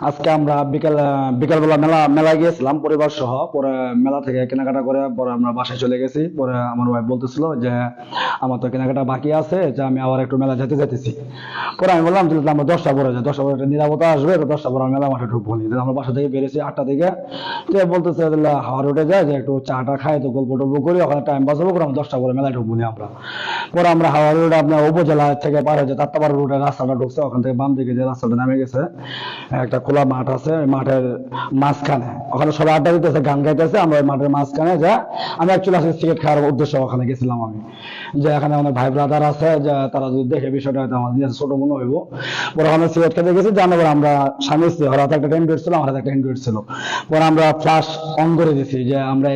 আজকে আমরা বিকালবেলা মেলায় গিয়েছিলাম পরিবার সহ। পরে মেলা থেকে কেনাকাটা করে পরে আমরা বাসায় চলে গেছি। পরে আমার ওয়াইফ বলতেছিল যে আমার তো কেনাকাটা বাকি আছে, যে আমি আবার একটু মেলা যেতেছি। পরে আমি বললাম যে আমরা 10টা পরে যাই, 10টা পরে একটা নিরাপত্তা আসবে, তো 10টা পরে মেলা মাঠে ঢুকবো নি। তো আমরা বাসা থেকে বেরিয়েছি 8টা দিকে। তো বলতেছে হাওয়া রোডে যায়, যে একটু চাটা খাই, তো গল্প টল্প করি, ওখানে টাইম পাস হবে, করে আমরা 10টা পরে মেলায় ঢুকবো নি আমরা। পরে আমরা হাওয়া রোডে আপনার উপজেলা থেকে পার হয়ে যে তাত্তাপাড়া রোডের রাস্তাটা ঢুকছে, ওখান থেকে বাম দিকে যে রাস্তাটা নামে গেছে, একটা খোলা মাঠ আছে, ওই মাঠের মাঝখানে ওখানে সবাই আড্ডা দিতেছে, গান গাইতেছে। আমরা ওই মাঠের মাঝখানে যা আমি অ্যাকচুয়ালি আসলে সিগারেট খাওয়ার উদ্দেশ্যে ওখানে গেছিলাম আমি, যে এখানে অনেক ভাই ব্রাদার আছে, যে তারা যদি দেখে বিষয়টা হয়তো আমার নিজের ছোট মনে হইব। পরে ওখানে সিগারেট খেতে গেছি, জানার পর আমরা স্বামী স্ত্রী, ওর হাতে একটা অ্যান্ড্রয়েড ছিল, আমার হাতে একটা অ্যান্ড্রয়েড ছিল। পরে আমরা ফ্ল্যাশ অন করে দিছি, যে আমরা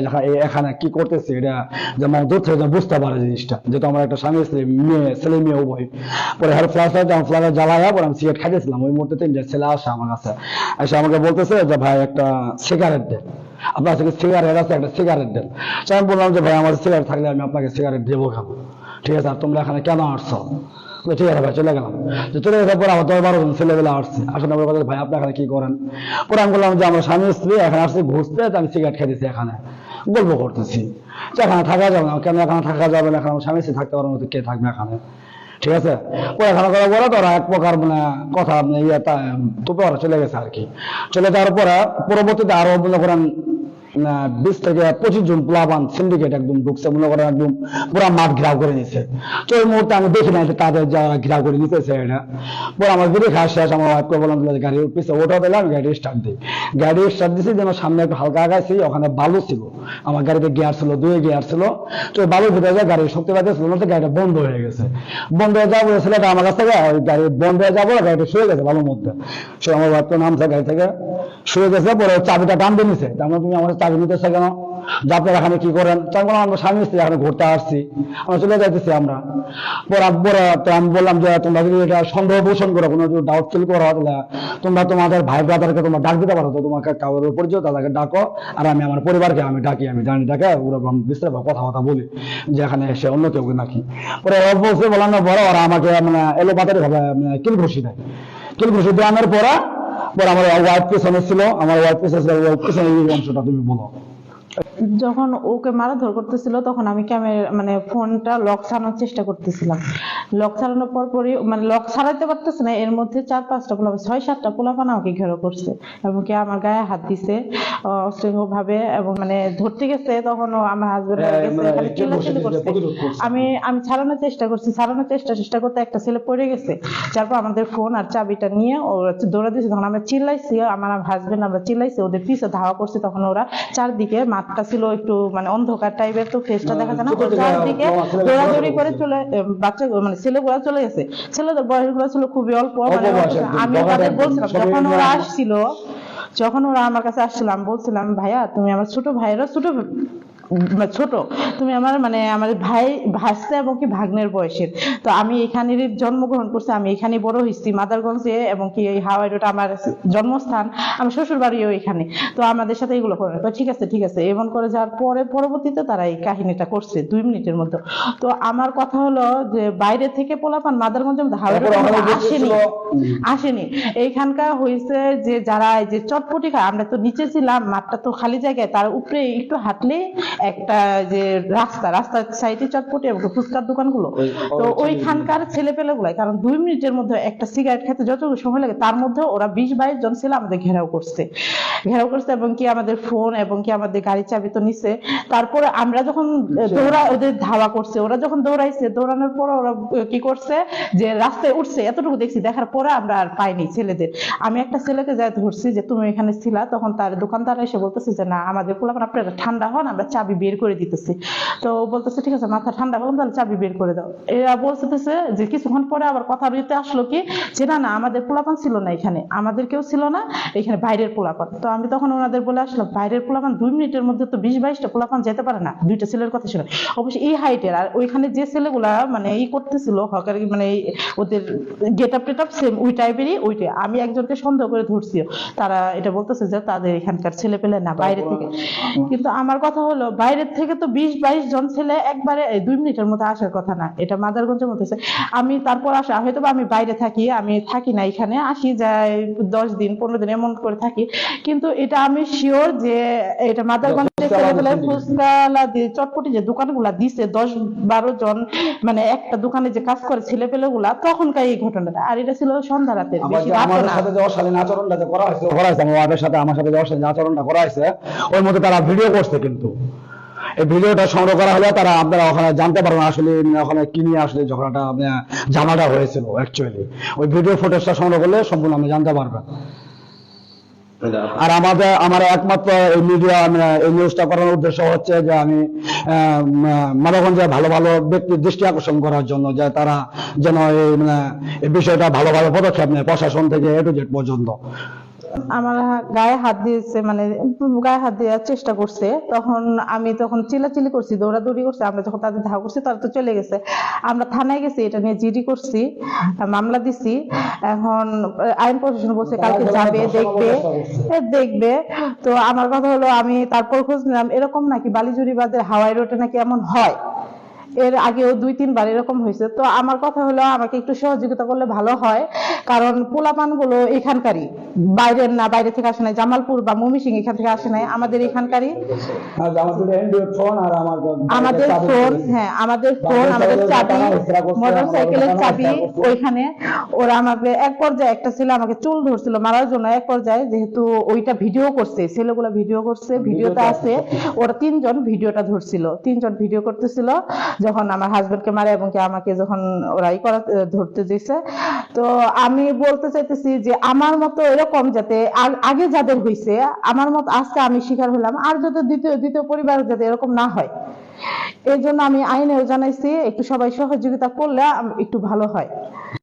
এখানে কি করতেছি এটা যেমন দূর থেকে যেন বুঝতে পারে জিনিসটা, যেহেতু আমরা একটা স্বামী স্ত্রী, ছেলে মেয়ে উভয়। পরে ফ্ল্যাশ জ্বালায়া পরে আমি সিগারেট খাইতেছিলাম। ওই মুহূর্তে তিনটা ছেলে আসে আমার কাছে, এসে আমাকে বলতেছে যে ভাই একটা সিগারেট দেন, আপনার কাছে সিগারেট আছে, একটা সিগারেট দেন। তো আমি বললাম যে ভাই আমার সিগারেট থাকলে আমি আপনাকে সিগারেট দেবো খাবো, ঠিক আছে, আর তোমরা এখানে কেন আসছো? ঠিক আছে ভাই, চলে গেলাম। যে চলে গেছে পরে আবার 10-12 জন ছেলেবেলা আসছে, আসলে আমার কথা ভাই আপনি এখানে কি করেন? পরে আমি বললাম যে আমরা স্বামী স্ত্রী এখানে আসছি ঘুরতে, আমি সিগারেট খাইতেছি, এখানে গল্প করতেছি। তো এখানে থাকা যাবে না কেন? এখানে থাকা যাবে না, এখানে আমার স্বামী স্ত্রী থাকতে পারবো না, কে থাকবে এখানে? ঠিক আছে। পরে এখানে করার পরে তোরা এক প্রকার মানে কথা তোপে ওরা চলে গেছে আর কি। চলে যাওয়ার পরে পরবর্তীতে আরো মনে করেন 20 থেকে 25 জন প্লাবান সিন্ডিকেট একদম ঢুকছে, মনে করেন একদম পুরো মাঠ ঘেরাও করে নিছে। তো ওই মুহূর্তে আমি দেখি না যে তাদের যারা ঘেরাও করে নিতেছে এটা। পরে আমার যদি খাওয়া শেষ, আমার ওয়াইফকে বললাম যে গাড়ি পিছিয়ে ওঠা দিলে আমি গাড়ি স্টার্ট দিই। গাড়ি স্টার্ট দিছি, যেন সামনে একটু হালকা আগাইছি, ওখানে বালু ছিল, আমার গাড়িতে গিয়ার ছিল, 2 গিয়ার ছিল। তো ওই বালুর ভিতরে যায় গাড়ি শক্তি পাইতেছিল না, তো গাড়িটা বন্ধ হয়ে গেছে। বন্ধ হয়ে যাবো ছেলেটা আমার কাছ থেকে ওই গাড়ি বন্ধ হয়ে যাবো, গাড়িটা শুয়ে গেছে বালুর মধ্যে। সে আমার ওয়াইফকে নামছে গাড়ি থেকে, শুয়ে গেছে। পরে চাবিটা টান দিয়ে নিছে, তার মানে তুমি আমার চাবি নিতেছে কেন? যে আপনারা এখানে কি করেন? তাই বললাম আমরা স্বামী স্ত্রী এখানে ঘুরতে আসছি, আমরা চলে যাইতেছি আমরা। পরে তো আমি বললাম যে তোমরা যদি এটা সন্দেহ পোষণ করো, কোনো যদি ডাউট ফিল করো, তাহলে তোমরা তোমাদের ভাই ব্রাদারকে তোমরা ডাক দিতে পারো, তো তোমাকে কারোর পরিচয় তাদেরকে ডাকো, আর আমি আমার পরিবারকে আমি ডাকি, আমি জানি ডাকে ওরা বিস্তারিত কথাবার্তা বলি যে এখানে এসে অন্য কেউ নাকি। পরে ওরা বলছে, বললাম না বড়, ওরা আমাকে মানে এলোপাতারি ভাবে কিল ঘুষি দেয়। কিল ঘুষি দেওয়ানোর পরে পরে আমার ওয়াইফ পেছনে ছিল, আমার ওয়াইফ পেছনে পেছনে এই অংশটা তুমি বলো। যখন ওকে মারধর করতেছিল তখন আমি ক্যামেরা মানে ফোনটা লক ছাড়ানোর চেষ্টা করতেছিলাম। লক ছাড়ানোর পরই মানে লক ছাড়াইতে পারতেছে না, এর মধ্যে 4-5টা পোলা 6-7টা পোলাপান আমাকে ঘেরো করছে এবং কি আমার গায়ে হাত দিছে অশৃঙ্খল ভাবে, এবং মানে ধরতে গেছে তখন আমার হাজবেন্ড গেছে খালি চিল্লাচিল্লি করছে। আমি আমি ছাড়ানোর চেষ্টা করতে একটা ছেলে পড়ে গেছে, তারপর আমাদের ফোন আর চাবিটা নিয়ে ও দৌড়া দিয়েছে। তখন আমরা চিল্লাইছি, আমার হাজবেন্ড আমরা চিল্লাইছি, ওদের পিছে ধাওয়া করছে। তখন ওরা চারদিকে মাঠটা ছিল একটু মানে অন্ধকার টাইপের, তো ফেসটা দেখা যায় না, চারদিকে দৌড়াদৌড়ি করে চলে বাচ্চা মানে ছেলেগুলা চলে গেছে। ছেলেদের বয়সগুলো ছিল খুবই অল্প, মানে আমি তাদের বলছিলাম যখন ওরা আমার কাছে আসছিল, আমি বলছিলাম ভাইয়া তুমি আমার ছোট ভাইয়েরও ছোট, তুমি আমার মানে আমার ভাই ভাসতে এবং কি ভাগ্নের বয়সের, তো আমি এখানে জন্মগ্রহণ করছি, আমি এখানে বড় হয়েছি মাদারগঞ্জে, এবং কি এই হাওয়াই রোড আমার জন্মস্থান, আমার শ্বশুর বাড়িও এখানে, তো আমাদের সাথে এগুলো করে। তো ঠিক আছে এমন করে যাওয়ার পরে পরবর্তীতে তারা এই কাহিনীটা করছে 2 মিনিটের মধ্যে। তো আমার কথা হলো যে বাইরে থেকে পোলাপান মাদারগঞ্জের মধ্যে হাওয়াই রোড আসেনি, এইখানকার হয়েছে যে যারা এই যে চটপটি খায়, আমরা তো নিচে ছিলাম, মাঠটা তো খালি জায়গায়, তার উপরে একটু হাঁটলে একটা যে রাস্তার সাইডে চটপটি এবং ফুচকার দোকানগুলো, তো ওইখানকার ছেলে পেলে গুলাই, কারণ 2 মিনিটের মধ্যে একটা সিগারেট খেতে যতটুকু সময় লাগে তার মধ্যে ওরা 20-22 জন ছেলে আমাদের ঘেরাও করছে, এবং কি আমাদের ফোন এবং কি আমাদের গাড়ির চাবি তো নিছে। তারপরে আমরা যখন ওদের ধাওয়া করছে, ওরা যখন দৌড়াইছে, দৌড়ানোর পর ওরা কি করছে যে রাস্তায় উঠছে, এতটুকু দেখছি, দেখার পরে আমরা আর পাইনি ছেলেদের। আমি একটা ছেলেকে যাই ধরছি যে তুমি এখানে ছিলা, তখন তার দোকানদার এসে বলতেছে যে না আমাদের পোলাপান আপনারা ঠান্ডা হন, আমরা চাবি বের করে দিতেছি। তো বলতেছে ঠিক আছে, মাথা ঠান্ডা করলাম, তাহলে চাবি বের করে দাও। এরা বলতেছে যে কিছুক্ষণ পরে আবার কথা বলতে আসলো কি যে না আমাদের পোলাপান ছিল না এখানে, আমাদের কেউ ছিল না এখানে, বাইরের পোলাপান। তো আমি তখন ওনাদের বলে আসলাম বাইরের পোলাপান 2 মিনিটের মধ্যে তো 20-22টা পোলাপান যেতে পারে না, 2টা ছেলের কথা ছিল অবশ্যই এই হাইটের, আর ওইখানে যে ছেলেগুলা মানে এই করতেছিল হকারি মানে ওদের গেটআপ টেটআপ সেম ওই টাইপেরই, ওইটা আমি একজনকে সন্দেহ করে ধরছি, তারা এটা বলতেছে যে তাদের এখানকার ছেলে পেলে না বাইরে থেকে। কিন্তু আমার কথা হলো বাইরের থেকে তো 20-22 জন ছেলে একবারে 2 মিনিটের মধ্যে আসার কথা না, এটা মাদারগঞ্জের মধ্যে আছে। আমি তারপর আসা হয়তো বা আমি বাইরে থাকি, আমি থাকি না এখানে, আসি যাই 10 দিন 15 দিন এমন করে থাকি, কিন্তু এটা আমি শিওর যে এটা মাদারগঞ্জের ছেলেপেলে ফুচকালা দিয়ে চটপটি যে দোকানগুলা দিছে 10-12 জন, মানে একটা দোকানে যে কাজ করে ছেলেপেলে গুলা, তখনকার এই ঘটনাটা। আর এটা ছিল সন্ধ্যা রাতের, বেশি রাত আমাদের না। সাথে যে অশালীন আচরণটা যে করা হয়েছে আমার ওয়াইফের সাথে আমার সাথে যে অশালীন আচরণটা করা হয়েছে, ওর মধ্যে তারা ভিডিও করছে, কিন্তু এই ভিডিওটা সংগ্রহ করা হলে তারা আপনারা ওখানে জানতে পারবেন আসলে ওখানে কি নিয়ে আসলে ঝগড়াটা ঝামেলাটা হয়েছিল অ্যাকচুয়ালি। ওই ভিডিও ফুটেজটা সংগ্রহ করলে সম্পূর্ণ আপনি জানতে পারবেন। আর আমার একমাত্র এই মিডিয়া এই নিউজটা করার উদ্দেশ্য হচ্ছে যে আমি মানবগঞ্জে ভালো ভালো ব্যক্তির দৃষ্টি আকর্ষণ করার জন্য, যে তারা যেন এই বিষয়টা ভালোভাবে পদক্ষেপ নেয়, প্রশাসন থেকে A to Z পর্যন্ত। আমার গায়ে হাত দিয়েছে, মানে গায়ে হাত দেওয়ার চেষ্টা করছে, তখন আমি চিল্লাচিল্লি করছি, দৌড়াদৌড়ি করছি। আমরা যখন তাদের ধাওয়া করছি তারা তো চলে গেছে। আমরা থানায় গেছি, এটা নিয়ে জিডি করছি, মামলা দিছি। এখন আইন প্রশাসন বলছে কালকে যাবে, দেখবে। তো আমার কথা হলো, আমি তারপর খোঁজ নিলাম, এরকম নাকি বালিজুরি বাদের হাওয়াই রোডে নাকি এমন হয়, এর আগেও 2-3 বার এরকম হয়েছে। তো আমার কথা হলো, আমাকে একটু সহযোগিতা করলে ভালো হয়, কারণ পোলাপান গুলো এখানকারই, বাইরের না, বাইরে থেকে আসে নাই, জামালপুর বা ময়মনসিংহ এখান থেকে আসে নাই, আমাদের এখানকারই। আমাদের ফোন, হ্যাঁ আমাদের ফোন, আমাদের চাবি, মোটরসাইকেলের চাবি ওইখানে। ওরা আমাকে এক পর্যায়ে, একটা ছেলে আমাকে চুল ধরছিল মারার জন্য, এক পর্যায়ে যেহেতু ওইটা ভিডিও করছে, ছেলেগুলো ভিডিও করছে, ভিডিওটা আছে, ওরা 3 জন ভিডিওটা ধরছিল, 3 জন ভিডিও করতেছিল যখন আমার হাজবেন্ডকে মারে, এবং কি আমাকে যখন ওরা ধরতে দিয়েছে। তো আমি বলতে চাইতেছি যে আমার মতো এরকম যাতে আগে যাদের হয়েছে, আমার মতো আজকে আমি শিকার হলাম, আর যাতে দ্বিতীয় পরিবার যাতে এরকম না হয়, এই জন্য আমি আইনেও জানাইছি, একটু সবাই সহযোগিতা করলে একটু ভালো হয়।